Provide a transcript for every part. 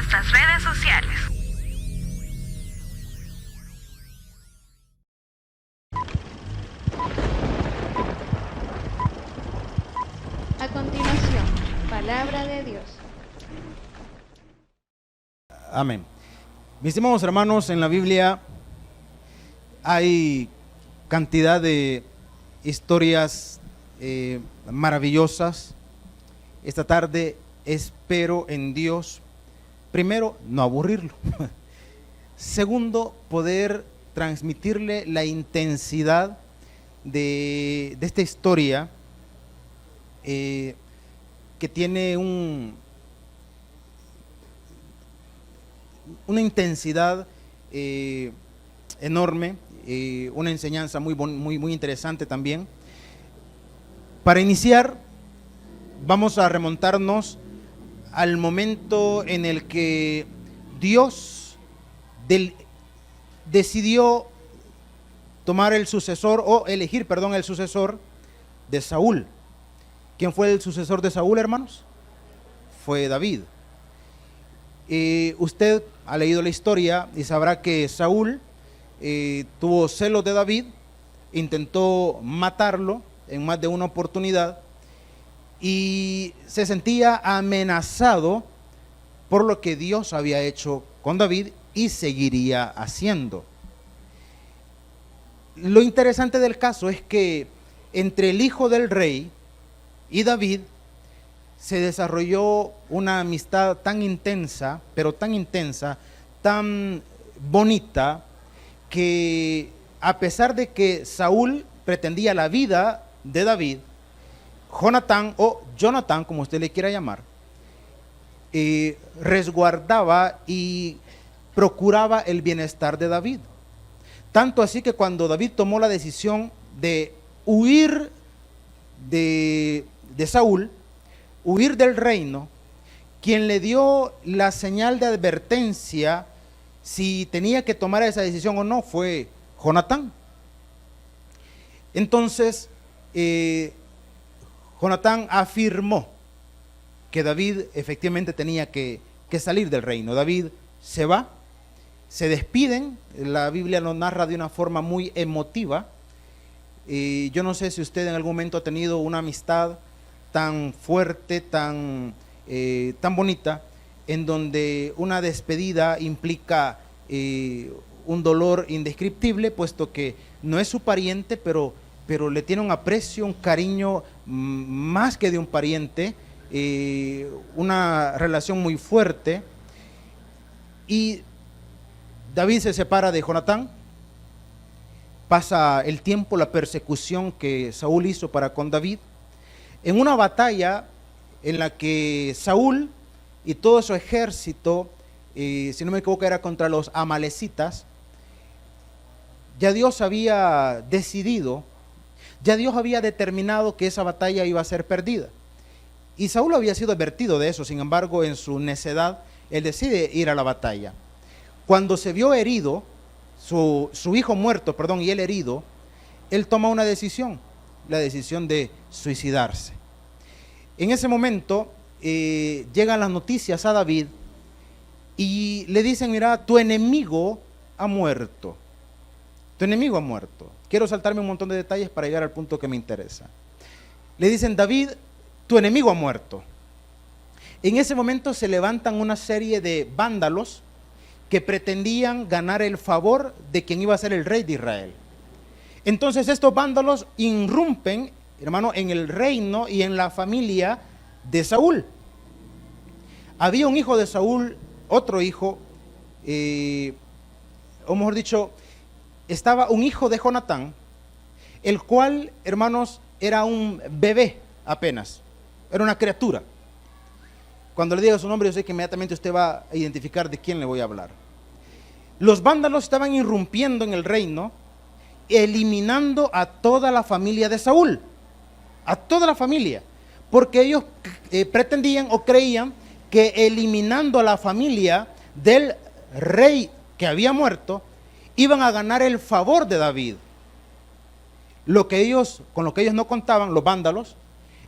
nuestras redes sociales. A continuación, palabra de Dios. Amén. Mis estimados hermanos, en la Biblia hay cantidad de historias maravillosas. Esta tarde espero en Dios, primero, no aburrirlo. Segundo, poder transmitirle la intensidad de esta historia que tiene una intensidad enorme, una enseñanza muy interesante también. Para iniciar, vamos a remontarnos al momento en el que Dios decidió tomar el sucesor, o elegir, perdón, el sucesor de Saúl. ¿Quién fue el sucesor de Saúl, hermanos? Fue David. Usted ha leído la historia y sabrá que Saúl tuvo celos de David, intentó matarlo en más de una oportunidad y se sentía amenazado por lo que Dios había hecho con David y seguiría haciendo. Lo interesante del caso es que entre el hijo del rey y David se desarrolló una amistad tan intensa, pero tan intensa, tan bonita, que a pesar de que Saúl pretendía la vida de David, Jonatán, o Jonatán, como usted le quiera llamar, resguardaba y procuraba el bienestar de David. Tanto así que cuando David tomó la decisión de huir de Saúl, huir del reino, quien le dio la señal de advertencia si tenía que tomar esa decisión o no fue Jonatán. Entonces, Jonatán afirmó que David efectivamente tenía que salir del reino. David se va, se despiden, la Biblia lo narra de una forma muy emotiva. Yo no sé si usted en algún momento ha tenido una amistad tan fuerte, tan bonita, en donde una despedida implica un dolor indescriptible, puesto que no es su pariente, pero le tiene un aprecio, un cariño más que de un pariente, una relación muy fuerte. Y David se separa de Jonatán, pasa el tiempo, la persecución que Saúl hizo para con David, en una batalla en la que Saúl y todo su ejército, si no me equivoco era contra los amalecitas. Ya Dios había decidido, ya Dios había determinado que esa batalla iba a ser perdida. Y Saúl había sido advertido de eso, sin embargo, en su necedad, él decide ir a la batalla. Cuando se vio herido, su hijo muerto, y él herido, él toma una decisión, la decisión de suicidarse. En ese momento llegan las noticias a David y le dicen: mira, tu enemigo ha muerto. Tu enemigo ha muerto. Quiero saltarme un montón de detalles para llegar al punto que me interesa. Le dicen: David, tu enemigo ha muerto. En ese momento se levantan una serie de vándalos que pretendían ganar el favor de quien iba a ser el rey de Israel. Entonces estos vándalos irrumpen, hermano, en el reino y en la familia de Saúl. Había un hijo de Saúl, otro hijo, o mejor dicho, estaba un hijo de Jonatán, el cual, hermanos, era un bebé apenas, era una criatura. Cuando le diga su nombre, yo sé que inmediatamente usted va a identificar de quién le voy a hablar. Los vándalos estaban irrumpiendo en el reino, eliminando a toda la familia de Saúl, a toda la familia, porque ellos pretendían o creían que eliminando a la familia del rey que había muerto, iban a ganar el favor de David. Con lo que ellos no contaban, los vándalos,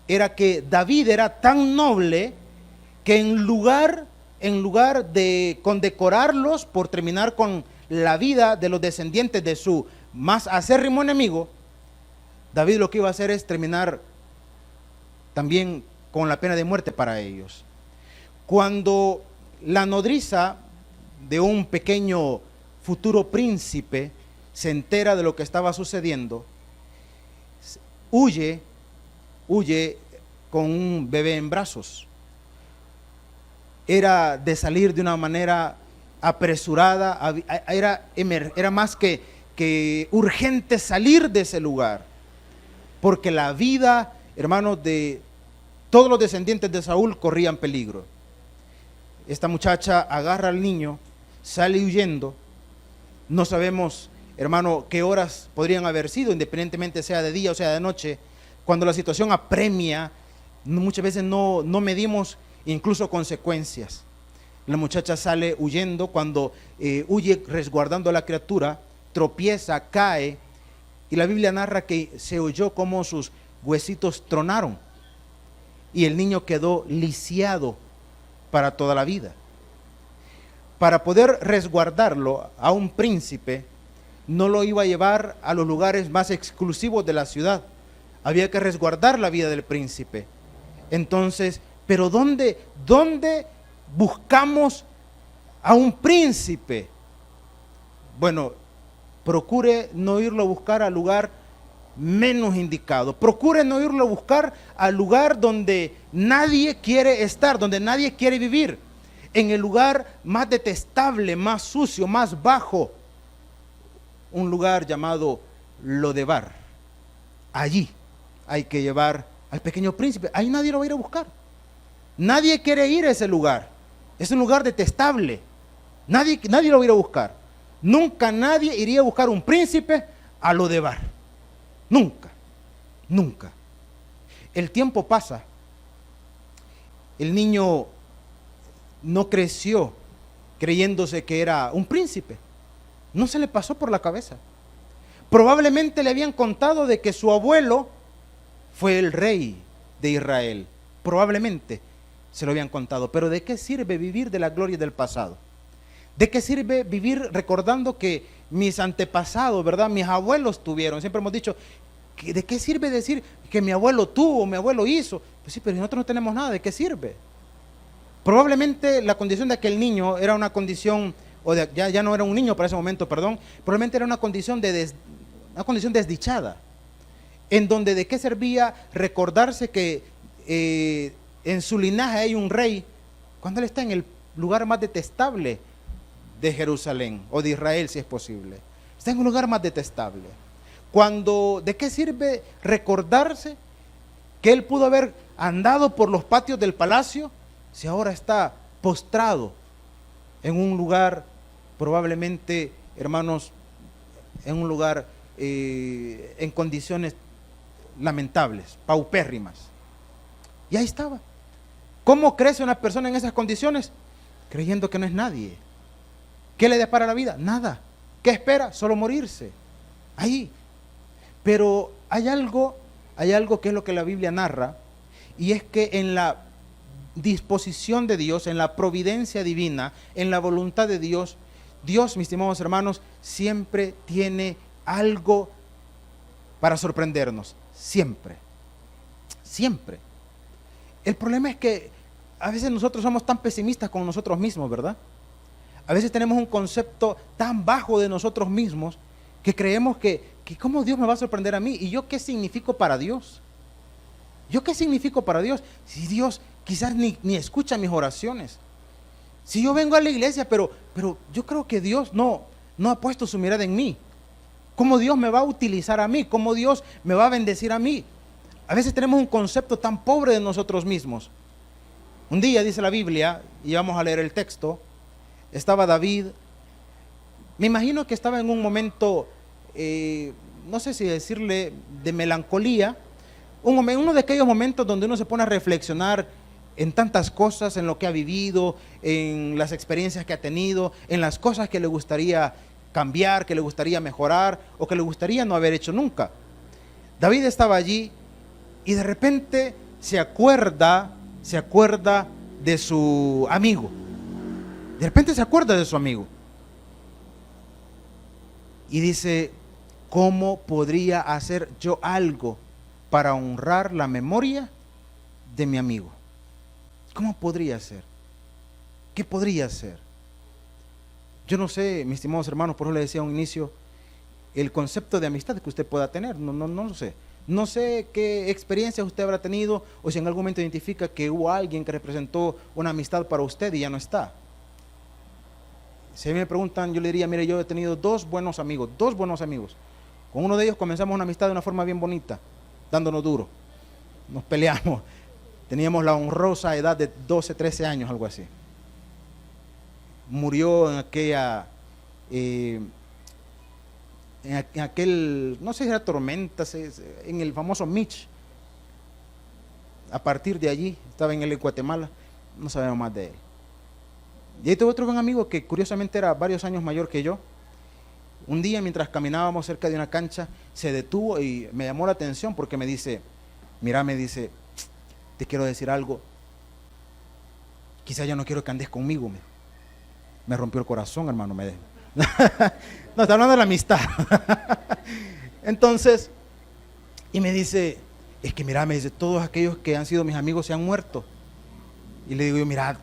era que David era tan noble que en lugar en lugar de condecorarlos por terminar con la vida de los descendientes de su más acérrimo enemigo, David lo que iba a hacer es terminar también con la pena de muerte para ellos. Cuando la nodriza de un pequeño futuro príncipe se entera de lo que estaba sucediendo, huye con un bebé en brazos. Era de salir de una manera apresurada, era más que urgente salir de ese lugar, porque la vida, hermanos, de todos los descendientes de Saúl corrían peligro. Esta muchacha agarra al niño, sale huyendo. No sabemos, hermano, qué horas podrían haber sido, independientemente sea de día o sea de noche. Cuando la situación apremia, muchas veces no medimos incluso consecuencias. La muchacha sale huyendo. Cuando huye resguardando a la criatura, tropieza, cae, y la Biblia narra que se oyó como sus huesitos tronaron y el niño quedó lisiado para toda la vida. Para poder resguardarlo a un príncipe, no lo iba a llevar a los lugares más exclusivos de la ciudad. Había que resguardar la vida del príncipe. Entonces, pero ¿dónde buscamos a un príncipe? Bueno, procure no irlo a buscar al lugar menos indicado. Procure no irlo a buscar al lugar donde nadie quiere estar, donde nadie quiere vivir. En el lugar más detestable, más sucio, más bajo, un lugar llamado Lodebar. Allí hay que llevar al pequeño príncipe. Ahí nadie lo va a ir a buscar. Nadie quiere ir a ese lugar. Es un lugar detestable. Nadie lo va a ir a buscar. Nunca nadie iría a buscar un príncipe a Lodebar. Nunca, nunca. El tiempo pasa. El niño no creció creyéndose que era un príncipe. No se le pasó por la cabeza. Probablemente le habían contado de que su abuelo fue el rey de Israel. Probablemente se lo habían contado. Pero ¿de qué sirve vivir de la gloria del pasado? ¿De qué sirve vivir recordando que mis antepasados, verdad, mis abuelos tuvieron? Siempre hemos dicho, ¿de qué sirve decir que mi abuelo tuvo, mi abuelo hizo? Pues sí, pero nosotros no tenemos nada, ¿de qué sirve? Probablemente la condición de aquel niño era una condición, ya no era un niño para ese momento, perdón, probablemente era una condición desdichada, en donde de qué servía recordarse que en su linaje hay un rey, cuando él está en el lugar más detestable de Jerusalén, o de Israel si es posible. Está en un lugar más detestable. ¿De qué sirve recordarse que él pudo haber andado por los patios del palacio si ahora está postrado en un lugar, probablemente, hermanos, en un lugar en condiciones lamentables, paupérrimas? Y ahí estaba. ¿Cómo crece una persona en esas condiciones? Creyendo que no es nadie. ¿Qué le depara la vida? Nada. ¿Qué espera? Solo morirse. Ahí. Pero hay algo que es lo que la Biblia narra, y es que en la disposición de Dios, en la providencia divina, en la voluntad de Dios, Dios, mis estimados hermanos, siempre tiene algo para sorprendernos. Siempre. Siempre. El problema es que a veces nosotros somos tan pesimistas con nosotros mismos, ¿verdad? A veces tenemos un concepto tan bajo de nosotros mismos que creemos que ¿cómo Dios me va a sorprender a mí? ¿Y yo qué significo para Dios? ¿Yo qué significo para Dios? Si Dios quizás ni escucha mis oraciones. Si yo vengo a la iglesia, pero yo creo que Dios no ha puesto su mirada en mí. ¿Cómo Dios me va a utilizar a mí? ¿Cómo Dios me va a bendecir a mí? A veces tenemos un concepto tan pobre de nosotros mismos. Un día, dice la Biblia, y vamos a leer el texto, estaba David, me imagino que estaba en un momento, no sé si decirle, de melancolía, uno de aquellos momentos donde uno se pone a reflexionar en tantas cosas, en lo que ha vivido, en las experiencias que ha tenido, en las cosas que le gustaría cambiar, que le gustaría mejorar, o que le gustaría no haber hecho nunca. David estaba allí y de repente se acuerda de su amigo. De repente se acuerda de su amigo. Y dice, ¿cómo podría hacer yo algo para honrar la memoria de mi amigo? ¿Cómo podría ser? ¿Qué podría ser? Yo no sé, mis estimados hermanos, por eso le decía a un inicio, el concepto de amistad que usted pueda tener, no lo sé. No sé qué experiencias usted habrá tenido o si en algún momento identifica que hubo alguien que representó una amistad para usted y ya no está. Si a mí me preguntan, yo le diría, mire, yo he tenido dos buenos amigos. Con uno de ellos comenzamos una amistad de una forma bien bonita, dándonos duro. Nos peleamos. Teníamos la honrosa edad de 12, 13 años, algo así. Murió en aquella, en aquel, no sé si era tormenta, en el famoso Mitch. A partir de allí, estaba en el Guatemala, no sabemos más de él. Y ahí tuve otro buen amigo que curiosamente era varios años mayor que yo. Un día mientras caminábamos cerca de una cancha, se detuvo y me llamó la atención porque me dice, mira, me dice, te quiero decir algo, quizá ya no quiero que andes conmigo. Me rompió el corazón, hermano. No, está hablando de la amistad. Entonces, y me dice, es que mira, me dice, todos aquellos que han sido mis amigos se han muerto. Y le digo yo, mira,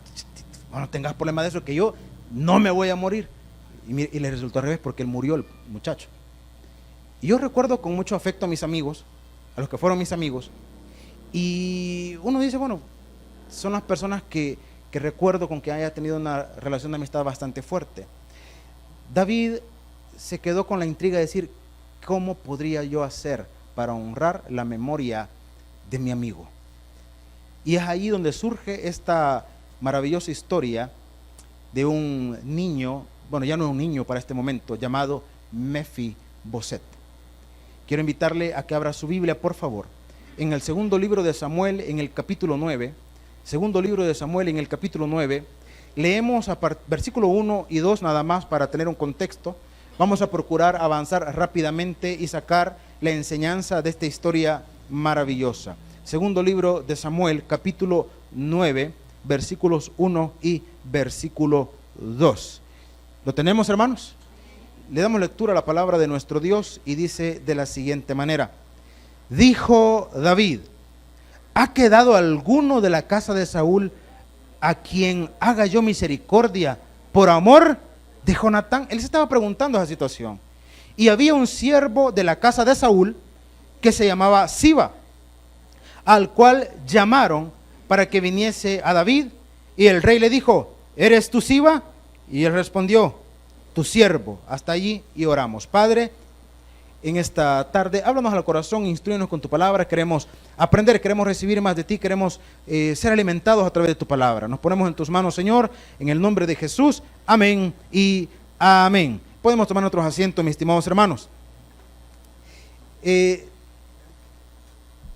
no tengas problema de eso, que yo no me voy a morir. Y le resultó al revés porque él murió, el muchacho. Y yo recuerdo con mucho afecto a mis amigos, a los que fueron mis amigos, y uno dice, bueno, son las personas que recuerdo con que haya tenido una relación de amistad bastante fuerte. David se quedó con la intriga de decir, ¿cómo podría yo hacer para honrar la memoria de mi amigo? Y es ahí donde surge esta maravillosa historia de un niño, bueno, ya no es un niño para este momento, llamado Mefiboset. Quiero invitarle a que abra su Biblia, por favor, en el segundo libro de Samuel, en el capítulo 9. Segundo libro de Samuel, en el capítulo 9, leemos versículo 1 y 2 nada más para tener un contexto. Vamos a procurar avanzar rápidamente y sacar la enseñanza de esta historia maravillosa. Segundo libro de Samuel, capítulo 9, versículos 1 y versículo 2. ¿Lo tenemos, hermanos? Le damos lectura a la palabra de nuestro Dios y dice de la siguiente manera. Dijo David, ¿ha quedado alguno de la casa de Saúl a quien haga yo misericordia por amor de Jonatán? Él se estaba preguntando esa situación. Y había un siervo de la casa de Saúl que se llamaba Siba, al cual llamaron para que viniese a David. Y el rey le dijo, ¿eres tú Siba? Y él respondió, tu siervo. Hasta allí y oramos. Padre, en esta tarde, háblanos al corazón, instrúyenos con tu palabra, queremos aprender, queremos recibir más de ti, queremos ser alimentados a través de tu palabra. Nos ponemos en tus manos, Señor, en el nombre de Jesús, amén y amén. Podemos tomar nuestros asientos, mis estimados hermanos.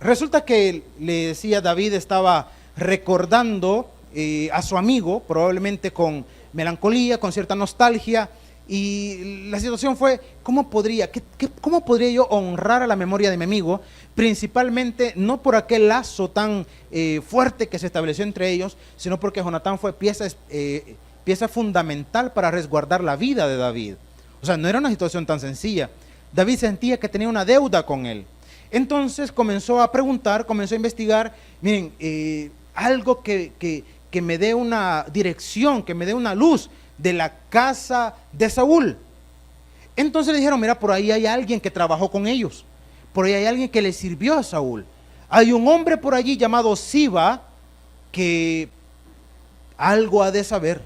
Resulta que, le decía, David estaba recordando a su amigo, probablemente con melancolía, con cierta nostalgia. Y la situación fue, ¿cómo podría yo honrar a la memoria de mi amigo? Principalmente no por aquel lazo tan fuerte que se estableció entre ellos, sino porque Jonatán fue pieza fundamental para resguardar la vida de David. O sea, no era una situación tan sencilla. David sentía que tenía una deuda con él. Entonces comenzó a preguntar, comenzó a investigar, miren, algo que me dé una dirección, que me dé una luz de la casa de Saúl. Entonces le dijeron, mira, por ahí hay alguien que trabajó con ellos, por ahí hay alguien que le sirvió a Saúl, hay un hombre por allí llamado Siba que algo ha de saber.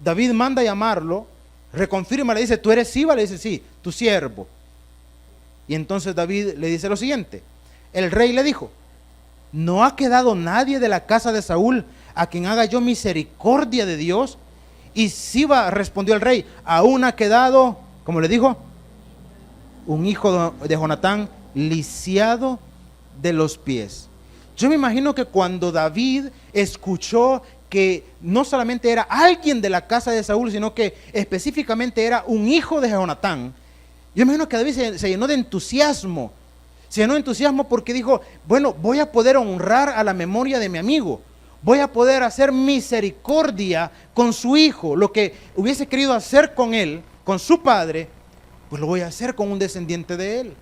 David manda a llamarlo, reconfirma, le dice, ¿tú eres Siba? Le dice, sí, tu siervo. Y entonces David le dice lo siguiente, el rey le dijo, ¿no ha quedado nadie de la casa de Saúl a quien haga yo misericordia de Dios? Y Siba respondió al rey, aún ha quedado, como le dijo, un hijo de Jonatán lisiado de los pies. Yo me imagino que cuando David escuchó que no solamente era alguien de la casa de Saúl, sino que específicamente era un hijo de Jonatán, yo me imagino que David se llenó de entusiasmo. Se llenó de entusiasmo porque dijo, bueno, voy a poder honrar a la memoria de mi amigo. voy a poder hacer misericordia con su hijo. Lo que hubiese querido hacer con él, con su padre, pues lo voy a hacer con un descendiente de él.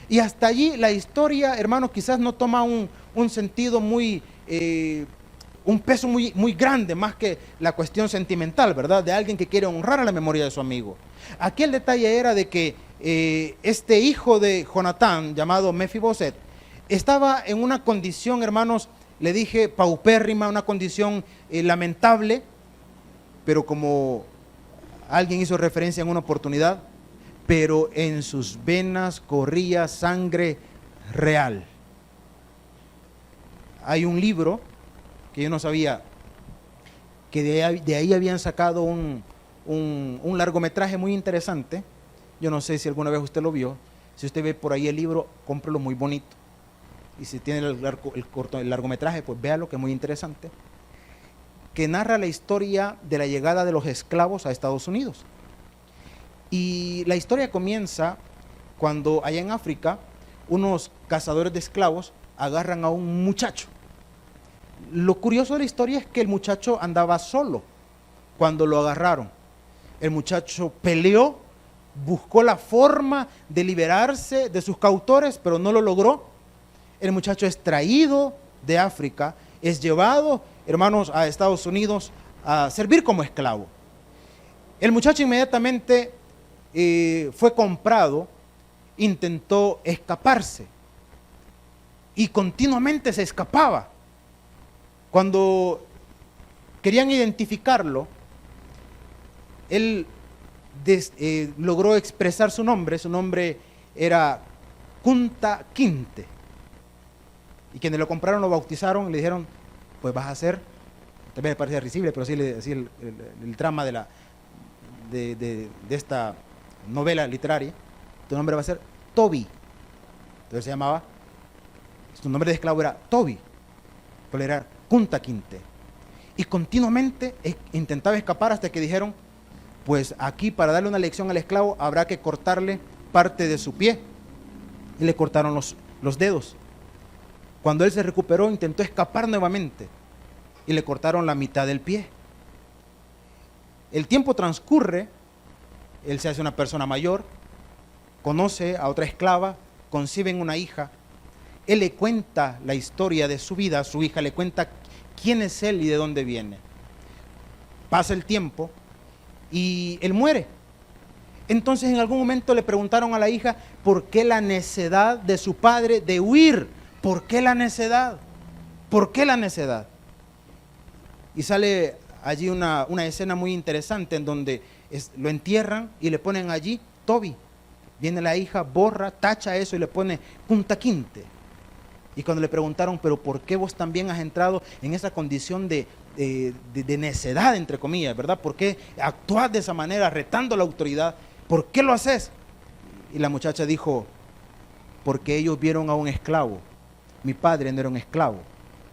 Y hasta allí la historia, hermanos, quizás no toma un sentido muy, un peso muy grande, más que la cuestión sentimental, ¿verdad? De alguien que quiere honrar a la memoria de su amigo. Aquí el detalle era de que este hijo de Jonatán, llamado Mefiboset, estaba en una condición, hermanos, le dije, paupérrima, una condición lamentable, pero como alguien hizo referencia en una oportunidad, pero en sus venas corría sangre real. Hay un libro que yo no sabía, que de ahí habían sacado un largometraje muy interesante. Yo no sé si alguna vez usted lo vio. Si usted ve por ahí el libro, cómprelo, muy bonito. Y si tiene el largometraje, pues véalo, que es muy interesante. Que narra la historia de la llegada de los esclavos a Estados Unidos. Y la historia comienza cuando allá en África unos cazadores de esclavos agarran a un muchacho. Lo curioso de la historia es que el muchacho andaba solo cuando lo agarraron. El muchacho peleó, buscó la forma de liberarse de sus cautores, pero no lo logró. El muchacho es traído de África, es llevado, hermanos, a Estados Unidos a servir como esclavo. El muchacho inmediatamente fue comprado, intentó escaparse y continuamente se escapaba. Cuando querían identificarlo, él logró expresar su nombre era Kunta Kinte. Y quienes lo compraron lo bautizaron y le dijeron, pues vas a ser, tal vez le parece risible, pero así el trama de esta novela literaria, tu nombre va a ser Toby. Entonces se llamaba, su nombre de esclavo era Toby, pero era Kunta Kinte. Y continuamente intentaba escapar hasta que dijeron, pues aquí para darle una lección al esclavo habrá que cortarle parte de su pie. Y le cortaron los dedos. Cuando él se recuperó, intentó escapar nuevamente y le cortaron la mitad del pie. El tiempo transcurre, él se hace una persona mayor, conoce a otra esclava, conciben una hija. Él le cuenta la historia de su vida a su hija, le cuenta quién es él y de dónde viene. Pasa el tiempo y él muere. Entonces en algún momento le preguntaron a la hija por qué la necedad de su padre de huir. ¿Por qué la necedad? ¿Por qué la necedad? Y sale allí una escena muy interesante en donde lo entierran y le ponen allí Toby. Viene la hija, borra, tacha eso y le pone Kunta Kinte. Y cuando le preguntaron, pero ¿por qué vos también has entrado en esa condición de necedad, entre comillas, ¿verdad? ¿Por qué actuás de esa manera, retando la autoridad? ¿Por qué lo haces? Y la muchacha dijo, porque ellos vieron a un esclavo. Mi padre no era un esclavo,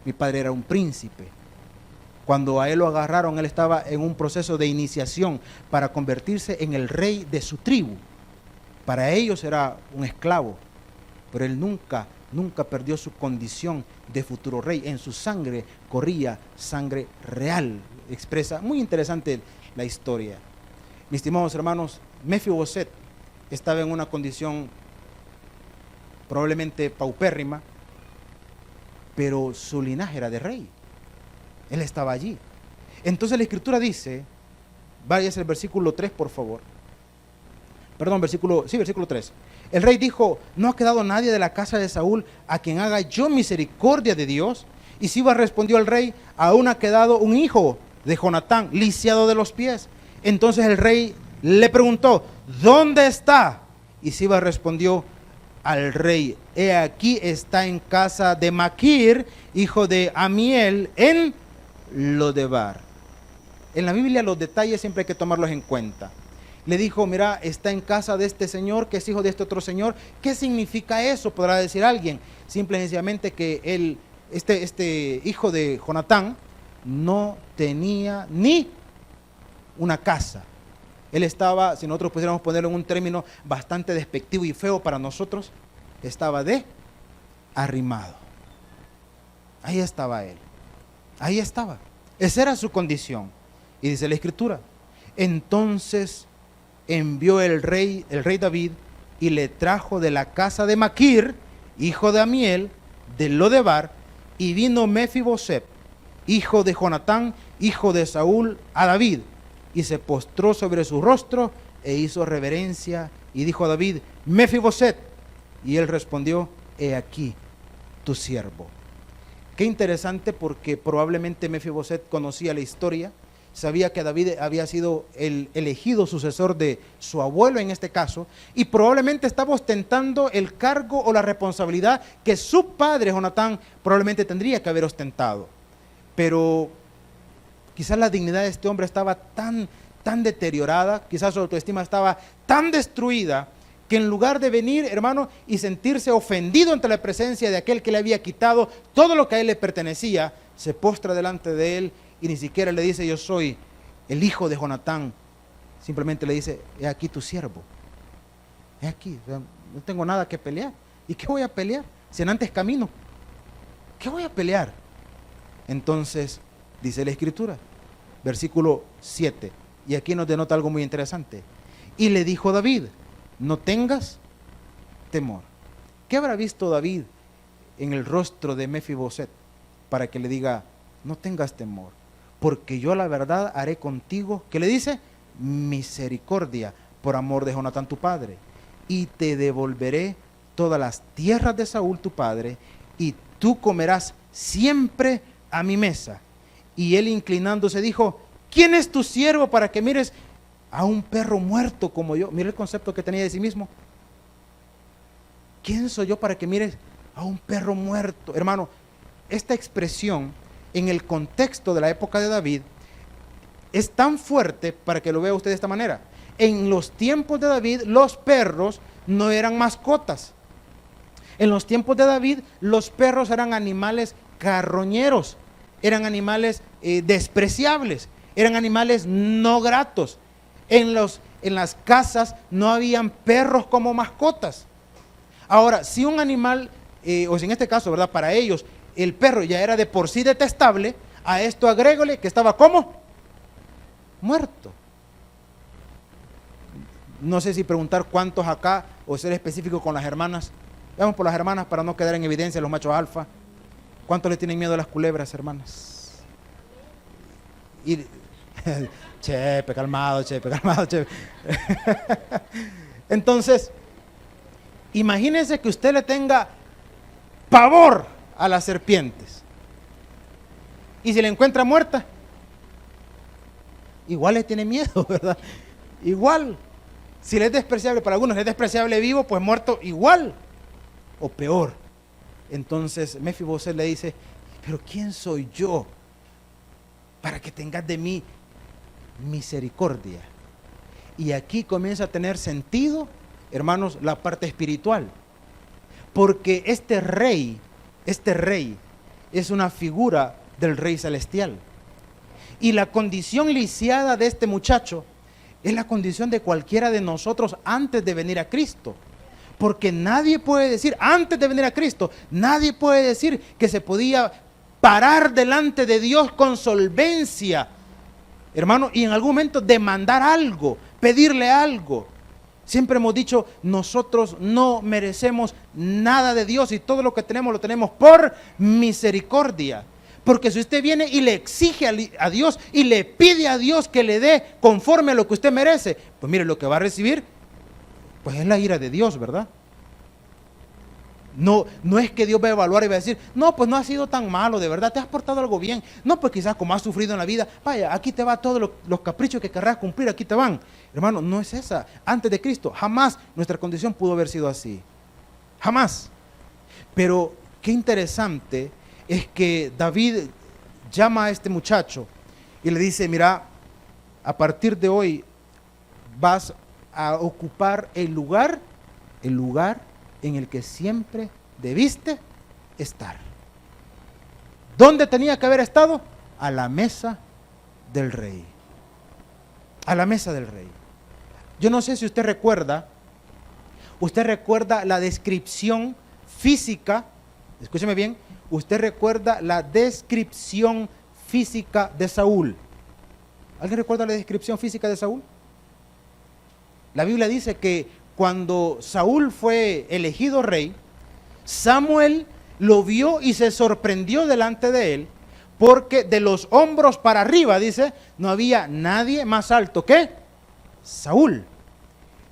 mi padre era un príncipe. Cuando a él lo agarraron, él estaba en un proceso de iniciación para convertirse en el rey de su tribu. Para ellos era un esclavo, pero él nunca perdió su condición de futuro rey. En su sangre corría sangre real. Expresa, muy interesante la historia. Mis estimados hermanos, Mefiboset estaba en una condición probablemente paupérrima, pero su linaje era de rey. Él estaba allí. Entonces la escritura dice, váyase al versículo 3 por favor. Perdón, versículo 3. El rey dijo, no ha quedado nadie de la casa de Saúl a quien haga yo misericordia de Dios. Y Siba respondió al rey, aún ha quedado un hijo de Jonatán, lisiado de los pies. Entonces el rey le preguntó, ¿dónde está? Y Siba respondió al rey, he aquí está en casa de Maquir, hijo de Amiel, en Lodebar. En la Biblia los detalles siempre hay que tomarlos en cuenta. Le dijo, mira, está en casa de este señor, que es hijo de este otro señor. ¿Qué significa eso? Podrá decir alguien. Simple y sencillamente que él, este hijo de Jonatán no tenía ni una casa. Él estaba, si nosotros pudiéramos ponerlo en un término bastante despectivo y feo para nosotros, estaba de arrimado. Ahí estaba él. Ahí estaba. Esa era su condición. Y dice la Escritura: entonces envió el rey David y le trajo de la casa de Maquir, hijo de Amiel, de Lodebar, y vino Mefiboset, hijo de Jonatán, hijo de Saúl, a David, y se postró sobre su rostro e hizo reverencia, y dijo a David: Mefiboset. Y él respondió: he aquí tu siervo. Qué interesante, porque probablemente Mefiboset conocía la historia, sabía que David había sido el elegido sucesor de su abuelo en este caso, y probablemente estaba ostentando el cargo o la responsabilidad que su padre Jonatán probablemente tendría que haber ostentado. Pero quizás la dignidad de este hombre estaba tan deteriorada, quizás su autoestima estaba tan destruida, que en lugar de venir, hermano, y sentirse ofendido ante la presencia de aquel que le había quitado todo lo que a él le pertenecía, se postra delante de él y ni siquiera le dice: yo soy el hijo de Jonatán. Simplemente le dice: he aquí tu siervo. He aquí, o sea, no tengo nada que pelear. ¿Y qué voy a pelear? Si en antes camino, ¿qué voy a pelear? Entonces, dice la Escritura, versículo 7, y aquí nos denota algo muy interesante. Y le dijo David: no tengas temor. ¿Qué habrá visto David en el rostro de Mefiboset para que le diga: no tengas temor, porque yo la verdad haré contigo? ¿Qué le dice? Misericordia por amor de Jonatán tu padre, y te devolveré todas las tierras de Saúl tu padre, y tú comerás siempre a mi mesa. Y él, inclinándose, dijo: ¿quién es tu siervo para que mires a un perro muerto como yo? Mira el concepto que tenía de sí mismo. ¿Quién soy yo para que mires a un perro muerto? Hermano, esta expresión en el contexto de la época de David es tan fuerte, para que lo vea usted de esta manera. En los tiempos de David, los perros no eran mascotas. En los tiempos de David, los perros eran animales carroñeros, eran animales despreciables, eran animales no gratos. En las casas no habían perros como mascotas. Ahora, si un animal, o si en este caso, ¿verdad?, para ellos el perro ya era de por sí detestable, a esto agrégale que estaba ¿cómo? Muerto. No sé si preguntar cuántos acá, o ser específico con las hermanas. Vamos por las hermanas para no quedar en evidencia los machos alfa. ¿Cuántos le tienen miedo a las culebras, hermanas? Y Chepe, calmado, Chepe, calmado, Chepe. Entonces, imagínense que usted le tenga pavor a las serpientes. Y si la encuentra muerta, igual le tiene miedo, ¿verdad? Igual. Si le es despreciable, para algunos le es despreciable vivo, pues muerto igual. O peor. Entonces Mefiboset le dice: pero ¿quién soy yo para que tengas de mí misericordia? Y aquí comienza a tener sentido, hermanos, la parte espiritual, porque este rey es una figura del rey celestial, y la condición lisiada de este muchacho es la condición de cualquiera de nosotros antes de venir a Cristo. Porque nadie puede decir, antes de venir a Cristo, nadie puede decir que se podía parar delante de Dios con solvencia, hermano, y en algún momento demandar algo, pedirle algo. Siempre hemos dicho: nosotros no merecemos nada de Dios, y todo lo que tenemos lo tenemos por misericordia. Porque si usted viene y le exige a Dios y le pide a Dios que le dé conforme a lo que usted merece, pues mire, lo que va a recibir pues es la ira de Dios, ¿verdad? No es que Dios va a evaluar y va a decir: no, pues no has sido tan malo, de verdad, te has portado algo bien. No, pues quizás como has sufrido en la vida, vaya, aquí te va todos los caprichos que querrás cumplir, aquí te van. Hermano, no es esa. Antes de Cristo, jamás nuestra condición pudo haber sido así. Jamás. Pero qué interesante es que David llama a este muchacho y le dice: mira, a partir de hoy vas a ocupar el lugar en el que siempre debiste estar. ¿Dónde tenía que haber estado? A la mesa del rey. A la mesa del rey. Yo no sé si usted recuerda la descripción física, escúcheme bien, usted recuerda la descripción física de Saúl. ¿Alguien recuerda la descripción física de Saúl? La Biblia dice que cuando Saúl fue elegido rey, Samuel lo vio y se sorprendió delante de él, porque de los hombros para arriba, dice, no había nadie más alto que Saúl.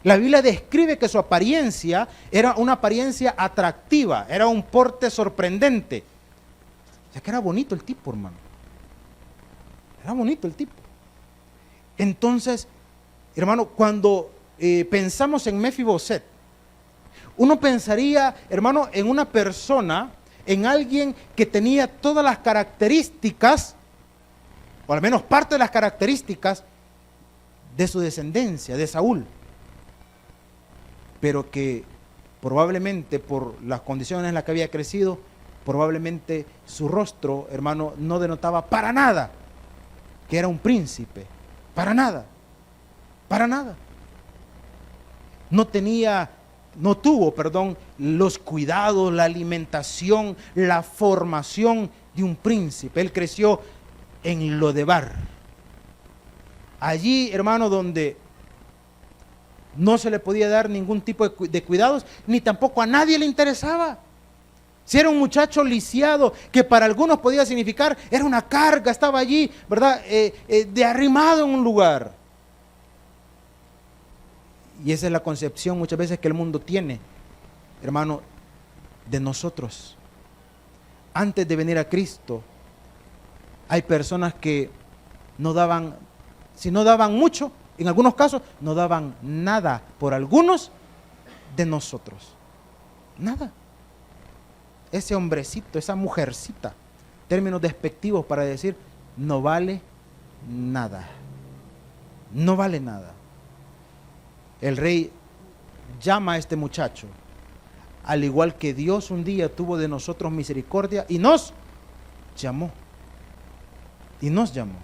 La Biblia describe que su apariencia era una apariencia atractiva, era un porte sorprendente. O sea que era bonito el tipo, hermano. Era bonito el tipo. Entonces, hermano, cuando pensamos en Mefiboset, uno pensaría, hermano, en una persona, en alguien que tenía todas las características, o al menos parte de las características de su descendencia, de Saúl, pero que probablemente por las condiciones en las que había crecido, probablemente su rostro, hermano, no denotaba para nada que era un príncipe, para nada, para nada. No tuvo, los cuidados, la alimentación, la formación de un príncipe. Él creció en Lodebar. Allí, hermano, donde no se le podía dar ningún tipo de cuidados, ni tampoco a nadie le interesaba. Si era un muchacho lisiado, que para algunos podía significar, era una carga, estaba allí, ¿verdad? De arrimado en un lugar. Y esa es la concepción muchas veces que el mundo tiene, hermano, de nosotros. Antes de venir a Cristo, hay personas que no daban, si no daban mucho, en algunos casos, no daban nada por algunos de nosotros. Nada. Ese hombrecito, esa mujercita, términos despectivos para decir, no vale nada. No vale nada. El rey llama a este muchacho, al igual que Dios un día tuvo de nosotros misericordia y nos llamó. Y nos llamó.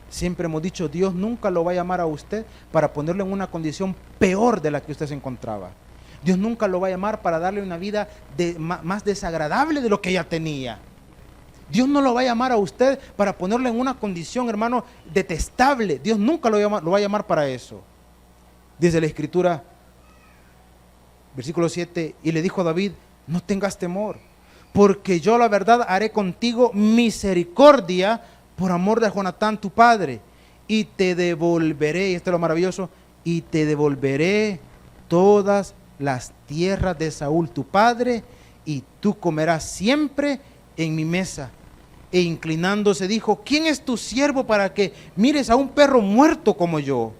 Siempre hemos dicho, Dios nunca lo va a llamar a usted para ponerlo en una condición peor de la que usted se encontraba. Dios nunca lo va a llamar para darle una vida más desagradable de lo que ya tenía. Dios no lo va a llamar a usted para ponerlo en una condición, hermano, detestable. Dios nunca lo va a llamar para eso. Dice la Escritura, versículo 7, y le dijo a David, no tengas temor, porque yo la verdad haré contigo misericordia por amor de Jonatán tu padre, y te devolveré, y esto es lo maravilloso, y te devolveré todas las tierras de Saúl tu padre, y tú comerás siempre en mi mesa. E inclinándose dijo, ¿quién es tu siervo para que mires a un perro muerto como yo?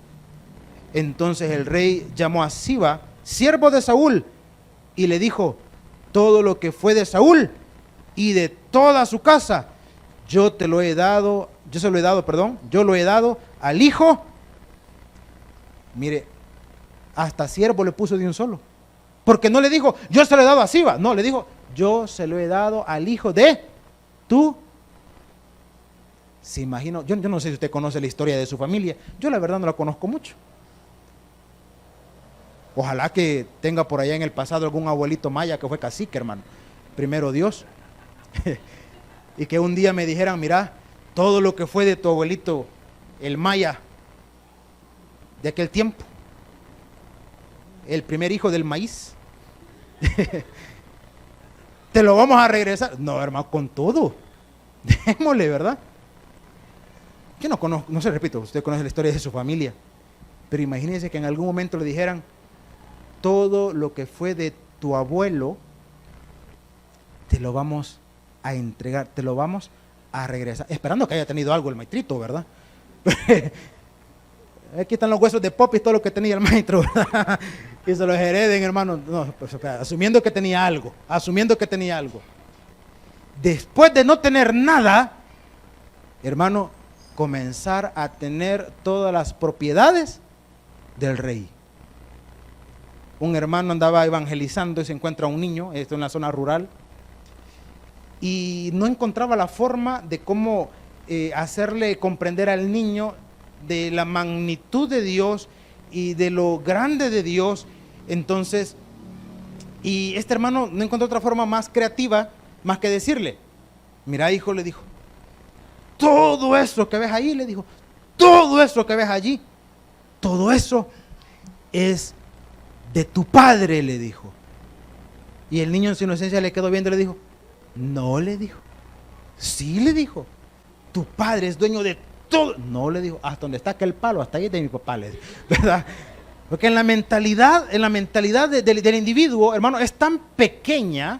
Entonces el rey llamó a Siba, siervo de Saúl, y le dijo, todo lo que fue de Saúl y de toda su casa, yo lo he dado al hijo. Mire, hasta siervo le puso de un solo. Porque no le dijo, yo se lo he dado a Siba. No, le dijo, yo se lo he dado al hijo de tú. Se imagino, yo no sé si usted conoce la historia de su familia. Yo la verdad no la conozco mucho. Ojalá que tenga por allá en el pasado algún abuelito maya que fue cacique, hermano. Primero Dios. Y que un día me dijeran, mira, todo lo que fue de tu abuelito, el maya, de aquel tiempo, el primer hijo del maíz, te lo vamos a regresar. No, hermano, con todo. Démosle, ¿verdad? Yo no conozco, no sé, repito, usted conoce la historia de su familia, pero imagínense que en algún momento le dijeran, todo lo que fue de tu abuelo, te lo vamos a entregar, te lo vamos a regresar, esperando que haya tenido algo el maestrito, ¿verdad? Aquí están los huesos de Popis, todo lo que tenía el maestro, ¿verdad? Y se los hereden, hermano. No, pues, asumiendo que tenía algo, Después de no tener nada, hermano, comenzar a tener todas las propiedades del rey. Un hermano andaba evangelizando y se encuentra un niño, esto en la zona rural, y no encontraba la forma de cómo hacerle comprender al niño de la magnitud de Dios y de lo grande de Dios. Entonces, y este hermano no encontró otra forma más creativa más que decirle, mira hijo, le dijo, todo eso que ves ahí, le dijo, todo eso que ves allí, todo eso es de tu padre, le dijo. Y el niño en su inocencia le quedó viendo y le dijo, no, le dijo. Sí, le dijo, tu padre es dueño de todo. No, le dijo, hasta donde está aquel palo, hasta ahí es de mi papá, le dijo, ¿verdad? Porque en la mentalidad del individuo, hermano, es tan pequeña,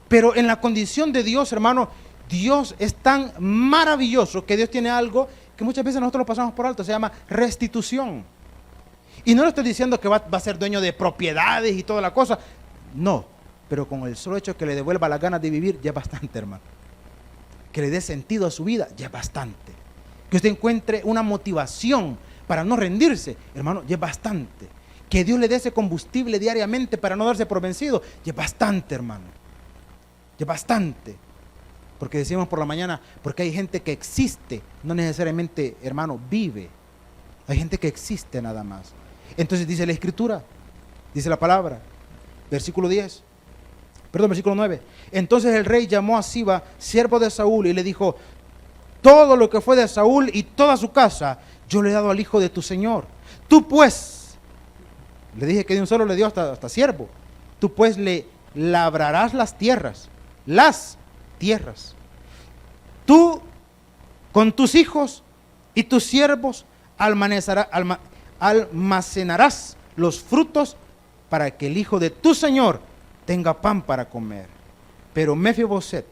pero en la condición de Dios, hermano, Dios es tan maravilloso que Dios tiene algo que muchas veces nosotros lo pasamos por alto, se llama restitución. Y no le estoy diciendo que va a ser dueño de propiedades y toda la cosa, no, pero con el solo hecho de que le devuelva las ganas de vivir, ya es bastante, hermano. Que le dé sentido a su vida, ya es bastante. Que usted encuentre una motivación para no rendirse, hermano, ya es bastante. Que Dios le dé ese combustible diariamente para no darse por vencido, ya es bastante, hermano. Ya es bastante. Porque decimos por la mañana, porque hay gente que existe, no necesariamente, hermano, vive. Hay gente que existe nada más. Entonces dice la Escritura, dice la palabra, versículo 9. Entonces el rey llamó a Siba, siervo de Saúl, y le dijo, todo lo que fue de Saúl y toda su casa, yo le he dado al hijo de tu señor. Tú pues, le dije que de un solo le dio hasta siervo, tú pues le labrarás las tierras. Tú con tus hijos y tus siervos almacenarás los frutos para que el hijo de tu señor tenga pan para comer. Pero Mefiboset,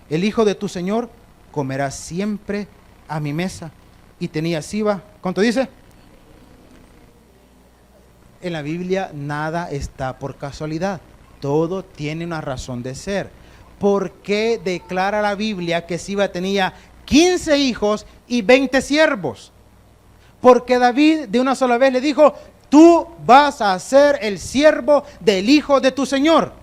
el hijo de tu señor, comerá siempre a mi mesa. Y tenía Siba, ¿cuánto dice? En la Biblia nada está por casualidad, todo tiene una razón de ser. ¿Por qué declara la Biblia que Siba tenía 15 hijos y 20 siervos? Porque David de una sola vez le dijo, tú vas a ser el siervo del hijo de tu señor.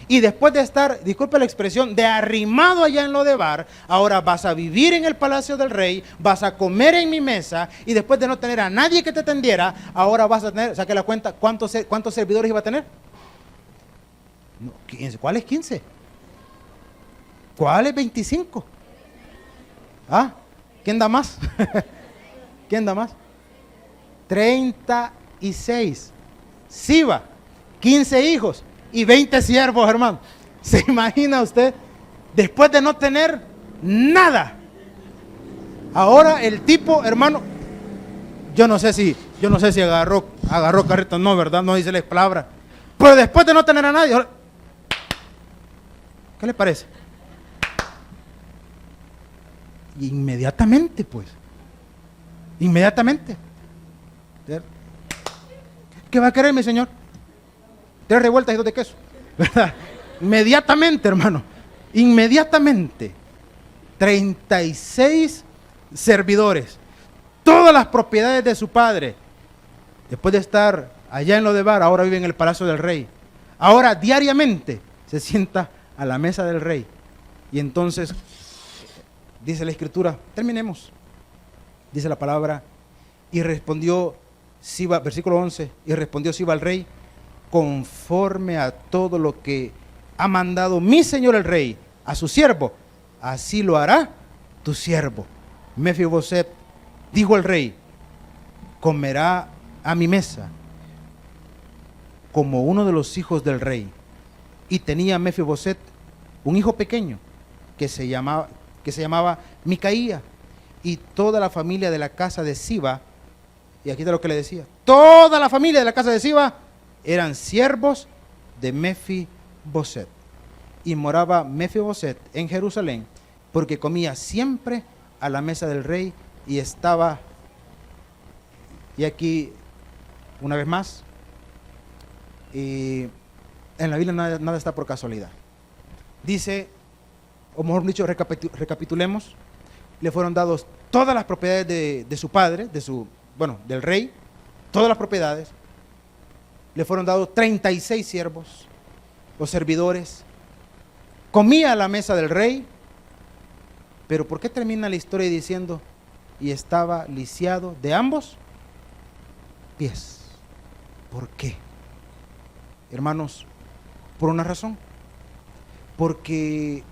Y después de estar, disculpe la expresión, de arrimado allá en Lodebar, ahora vas a vivir en el palacio del rey, vas a comer en mi mesa, y después de no tener a nadie que te atendiera, ahora vas a tener, saque la cuenta, ¿cuántos servidores iba a tener? No, 15. ¿Cuáles 15? ¿Cuáles 25? ¿Ah? ¿Quién da más? ¿Quién da más? 36. Siba, 15 hijos y 20 siervos, hermano. ¿Se imagina usted? Después de no tener nada. Ahora el tipo, hermano, yo no sé si agarró carrito, no, ¿verdad? No dice la palabra. Pero después de no tener a nadie, ¿qué le parece? Inmediatamente, pues. Inmediatamente. ¿Qué va a querer, mi señor? 3 revueltas y 2 de queso, ¿verdad? Inmediatamente, hermano. Inmediatamente. 36 servidores. Todas las propiedades de su padre. Después de estar allá en Lodebar, ahora vive en el palacio del rey. Ahora diariamente se sienta a la mesa del rey. Y entonces, dice la Escritura, terminemos. Dice la palabra, y respondió Siba, versículo 11, y respondió Siba al rey, conforme a todo lo que ha mandado mi señor el rey a su siervo, así lo hará tu siervo. Mefiboset dijo al rey, comerá a mi mesa como uno de los hijos del rey. Y tenía Mefiboset un hijo pequeño que se llamaba Micaía, y toda la familia de la casa de Siba, y aquí está lo que le decía, toda la familia de la casa de Siba eran siervos de Mefiboset. Y moraba Mefiboset en Jerusalén, porque comía siempre a la mesa del rey y estaba, y aquí una vez más, en la Biblia nada está por casualidad. Dice, o mejor dicho, recapitulemos, le fueron dados todas las propiedades de su padre, del rey, todas las propiedades. Le fueron dados 36 siervos, los servidores. Comía a la mesa del rey. Pero ¿por qué termina la historia diciendo, y estaba lisiado de ambos pies? ¿Por qué? Hermanos, por una razón. Porque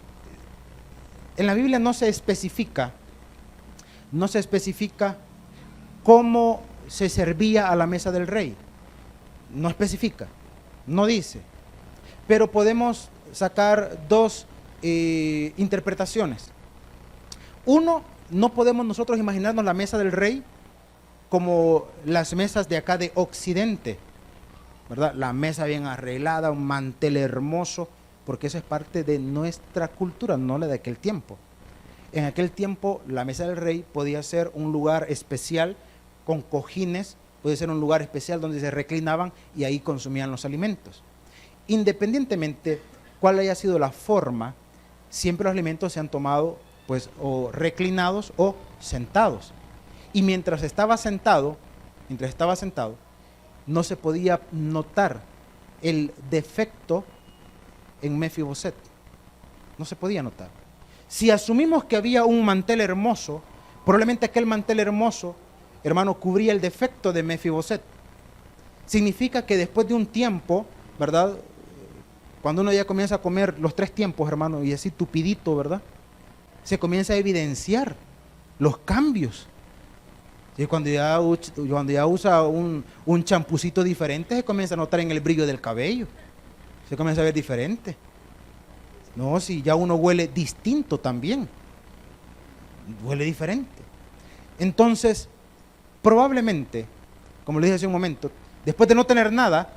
en la Biblia no se especifica cómo se servía a la mesa del rey. No especifica, no dice. Pero podemos sacar dos interpretaciones. Uno, no podemos nosotros imaginarnos la mesa del rey como las mesas de acá de Occidente, ¿verdad? La mesa bien arreglada, un mantel hermoso, porque eso es parte de nuestra cultura, no la de aquel tiempo. En aquel tiempo la mesa del rey podía ser un lugar especial con cojines, podía ser un lugar especial donde se reclinaban y ahí consumían los alimentos. Independientemente cuál haya sido la forma, siempre los alimentos se han tomado pues o reclinados o sentados. Y mientras estaba sentado, no se podía notar el defecto en Mefiboset. No se podía notar. Si asumimos que había un mantel hermoso, probablemente aquel mantel hermoso, hermano, cubría el defecto de Mefiboset. Significa que después de un tiempo, ¿verdad? Cuando uno ya comienza a comer los 3 tiempos, hermano, y así tupidito, ¿verdad? Se comienza a evidenciar los cambios. ¿Sí? Cuando ya usa un champucito diferente, se comienza a notar en el brillo del cabello. Se comienza a ver diferente. No, si ya uno huele distinto también. Huele diferente. Entonces, probablemente, como le dije hace un momento, después de no tener nada,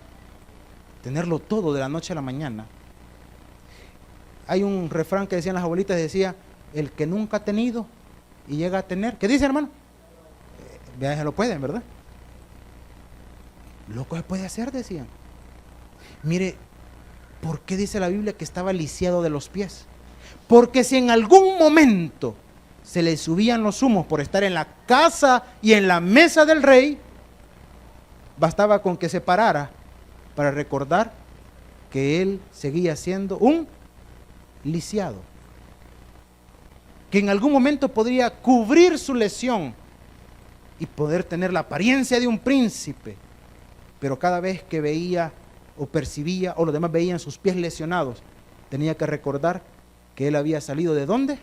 tenerlo todo de la noche a la mañana. Hay un refrán que decían las abuelitas, decía, el que nunca ha tenido y llega a tener. ¿Qué dice, hermano? Vean, se lo pueden, ¿verdad? Loco se puede hacer, decían. Mire, ¿por qué dice la Biblia que estaba lisiado de los pies? Porque si en algún momento se le subían los humos por estar en la casa y en la mesa del rey, bastaba con que se parara para recordar que él seguía siendo un lisiado, que en algún momento podría cubrir su lesión y poder tener la apariencia de un príncipe, pero cada vez que veía o percibía o los demás veían sus pies lesionados, tenía que recordar que él había salido ¿de dónde?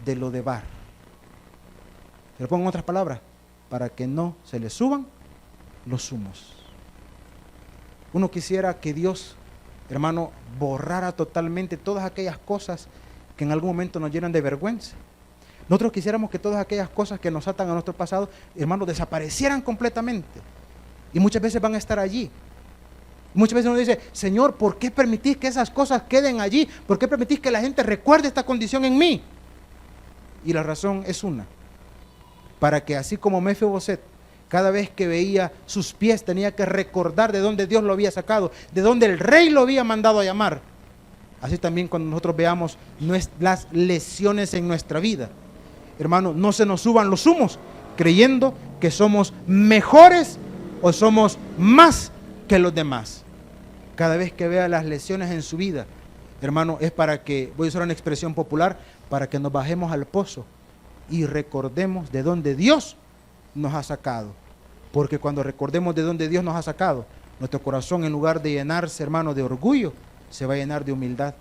De Lodebar. Se lo pongo en otras palabras, para que no se le suban los humos. Uno quisiera que Dios, hermano, borrara totalmente todas aquellas cosas que en algún momento nos llenan de vergüenza. Nosotros quisiéramos que todas aquellas cosas que nos atan a nuestro pasado, hermano, desaparecieran completamente. Y muchas veces van a estar allí. Muchas veces uno dice, Señor, ¿por qué permitís que esas cosas queden allí? ¿Por qué permitís que la gente recuerde esta condición en mí? Y la razón es una, para que así como Mefiboset, cada vez que veía sus pies tenía que recordar de dónde Dios lo había sacado, de dónde el rey lo había mandado a llamar. Así también cuando nosotros veamos las lesiones en nuestra vida, hermano, no se nos suban los humos creyendo que somos mejores o somos más que los demás. Cada vez que vea las lesiones en su vida, hermano, es para que, voy a usar una expresión popular, para que nos bajemos al pozo y recordemos de dónde Dios nos ha sacado. Porque cuando recordemos de dónde Dios nos ha sacado, nuestro corazón, en lugar de llenarse, hermano, de orgullo, se va a llenar de humildad.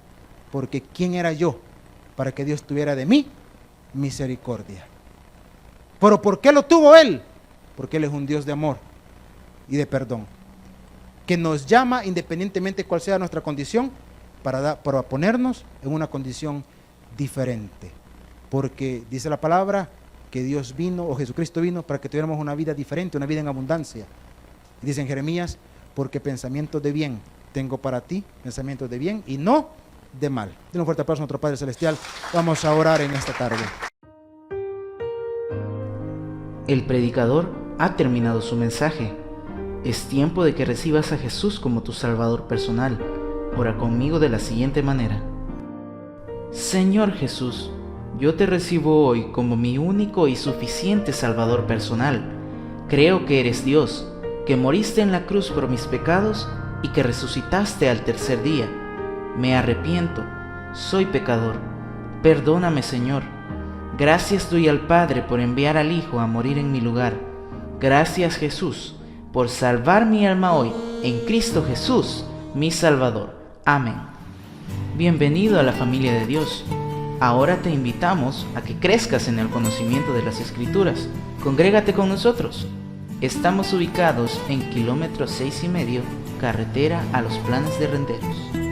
Porque ¿quién era yo para que Dios tuviera de mí misericordia? ¿Pero por qué lo tuvo Él? Porque Él es un Dios de amor y de perdón, que nos llama independientemente cuál sea nuestra condición, para ponernos en una condición diferente. Porque dice la palabra que Dios vino, o Jesucristo vino, para que tuviéramos una vida diferente, una vida en abundancia. Y dice en Jeremías, porque pensamientos de bien tengo para ti, pensamientos de bien y no de mal. Den un fuerte aplauso a nuestro Padre Celestial. Vamos a orar en esta tarde. El predicador ha terminado su mensaje. Es tiempo de que recibas a Jesús como tu Salvador personal. Ora conmigo de la siguiente manera. Señor Jesús, yo te recibo hoy como mi único y suficiente Salvador personal. Creo que eres Dios, que moriste en la cruz por mis pecados y que resucitaste al tercer día. Me arrepiento, soy pecador. Perdóname, Señor. Gracias doy al Padre por enviar al Hijo a morir en mi lugar. Gracias, Jesús, por salvar mi alma hoy en Cristo Jesús, mi Salvador. Amén. Bienvenido a la familia de Dios. Ahora te invitamos a que crezcas en el conocimiento de las Escrituras. Congrégate con nosotros. Estamos ubicados en kilómetro 6,5, carretera a Los Planes de Renderos.